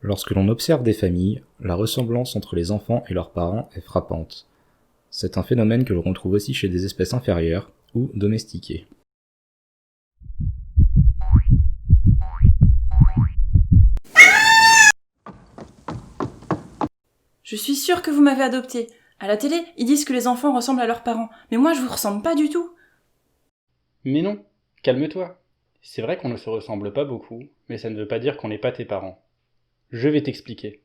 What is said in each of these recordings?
Lorsque l'on observe des familles, la ressemblance entre les enfants et leurs parents est frappante. C'est un phénomène que l'on retrouve aussi chez des espèces inférieures ou domestiquées. Je suis sûre que vous m'avez adopté. À la télé, ils disent que les enfants ressemblent à leurs parents, mais moi je vous ressemble pas du tout. Mais non, calme-toi. C'est vrai qu'on ne se ressemble pas beaucoup, mais ça ne veut pas dire qu'on n'est pas tes parents. Je vais t'expliquer.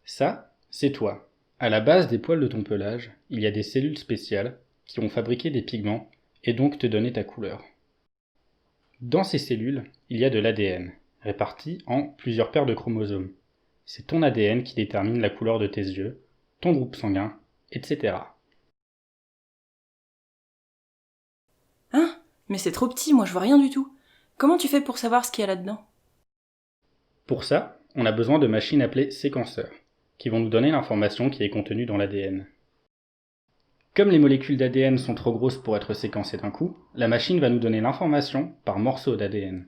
Ça, c'est toi. À la base des poils de ton pelage, il y a des cellules spéciales qui ont fabriqué des pigments et donc te donné ta couleur. Dans ces cellules, il y a de l'ADN, réparti en plusieurs paires de chromosomes. C'est ton ADN qui détermine la couleur de tes yeux, ton groupe sanguin, etc. Hein? Mais c'est trop petit, moi je vois rien du tout. Comment tu fais pour savoir ce qu'il y a là-dedans? Pour ça, on a besoin de machines appelées séquenceurs, qui vont nous donner l'information qui est contenue dans l'ADN. Comme les molécules d'ADN sont trop grosses pour être séquencées d'un coup, la machine va nous donner l'information par morceaux d'ADN.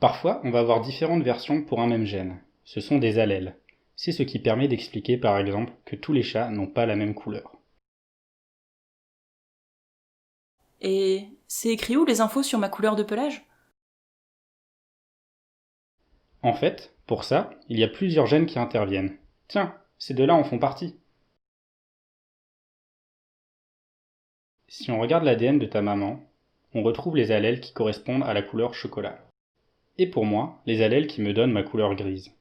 Parfois, on va avoir différentes versions pour un même gène. Ce sont des allèles. C'est ce qui permet d'expliquer par exemple que tous les chats n'ont pas la même couleur. Et c'est écrit où les infos sur ma couleur de pelage? En fait, pour ça, il y a plusieurs gènes qui interviennent. Tiens, ces deux-là en font partie. Si on regarde l'ADN de ta maman, on retrouve les allèles qui correspondent à la couleur chocolat. Et pour moi, les allèles qui me donnent ma couleur grise.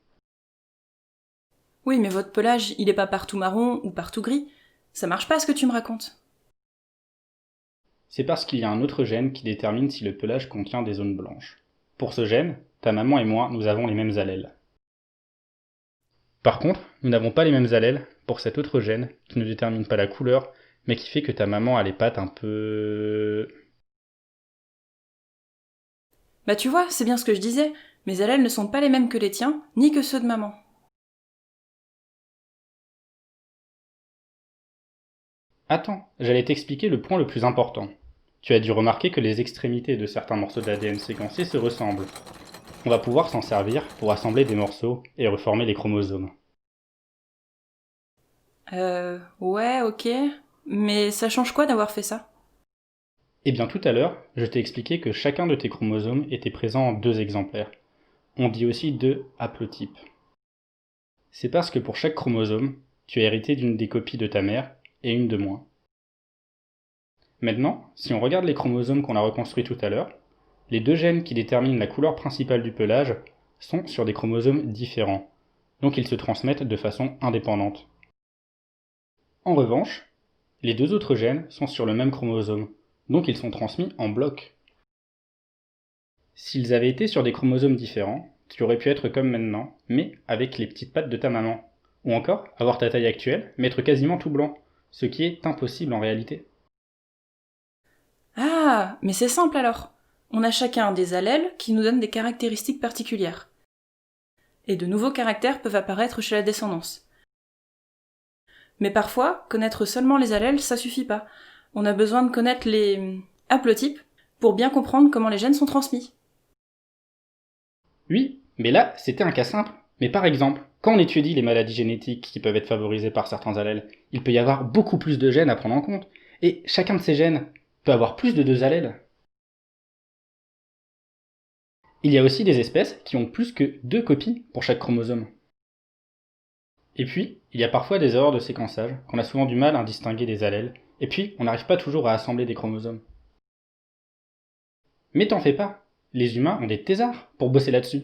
Oui, mais votre pelage, il est pas partout marron ou partout gris. Ça marche pas ce que tu me racontes. C'est parce qu'il y a un autre gène qui détermine si le pelage contient des zones blanches. Pour ce gène, ta maman et moi, nous avons les mêmes allèles. Par contre, nous n'avons pas les mêmes allèles pour cet autre gène qui ne détermine pas la couleur, mais qui fait que ta maman a les pattes un peu... Bah tu vois, c'est bien ce que je disais. Mes allèles ne sont pas les mêmes que les tiens, ni que ceux de maman. Attends, j'allais t'expliquer le point le plus important. Tu as dû remarquer que les extrémités de certains morceaux d'ADN séquencés se ressemblent. On va pouvoir s'en servir pour assembler des morceaux et reformer les chromosomes. Ouais, ok. Mais ça change quoi d'avoir fait ça? Eh bien tout à l'heure, je t'ai expliqué que chacun de tes chromosomes était présent en 2 exemplaires. On dit aussi 2 haplotypes. C'est parce que pour chaque chromosome, tu as hérité d'une des copies de ta mère et une de moi. Maintenant, si on regarde les chromosomes qu'on a reconstruits tout à l'heure, les 2 gènes qui déterminent la couleur principale du pelage sont sur des chromosomes différents, donc ils se transmettent de façon indépendante. En revanche, les 2 autres gènes sont sur le même chromosome, donc ils sont transmis en bloc. S'ils avaient été sur des chromosomes différents, tu aurais pu être comme maintenant, mais avec les petites pattes de ta maman. Ou encore, avoir ta taille actuelle, mais être quasiment tout blanc, ce qui est impossible en réalité. Ah, mais c'est simple alors. On a chacun des allèles qui nous donnent des caractéristiques particulières. Et de nouveaux caractères peuvent apparaître chez la descendance. Mais parfois, connaître seulement les allèles, ça suffit pas. On a besoin de connaître les haplotypes pour bien comprendre comment les gènes sont transmis. Oui, mais là, c'était un cas simple. Mais par exemple, quand on étudie les maladies génétiques qui peuvent être favorisées par certains allèles, il peut y avoir beaucoup plus de gènes à prendre en compte. Et chacun de ces gènes peut avoir plus de 2 allèles. Il y a aussi des espèces qui ont plus que 2 copies pour chaque chromosome. Et puis, il y a parfois des erreurs de séquençage, qu'on a souvent du mal à distinguer des allèles, et puis on n'arrive pas toujours à assembler des chromosomes. Mais t'en fais pas, les humains ont des thésards pour bosser là-dessus.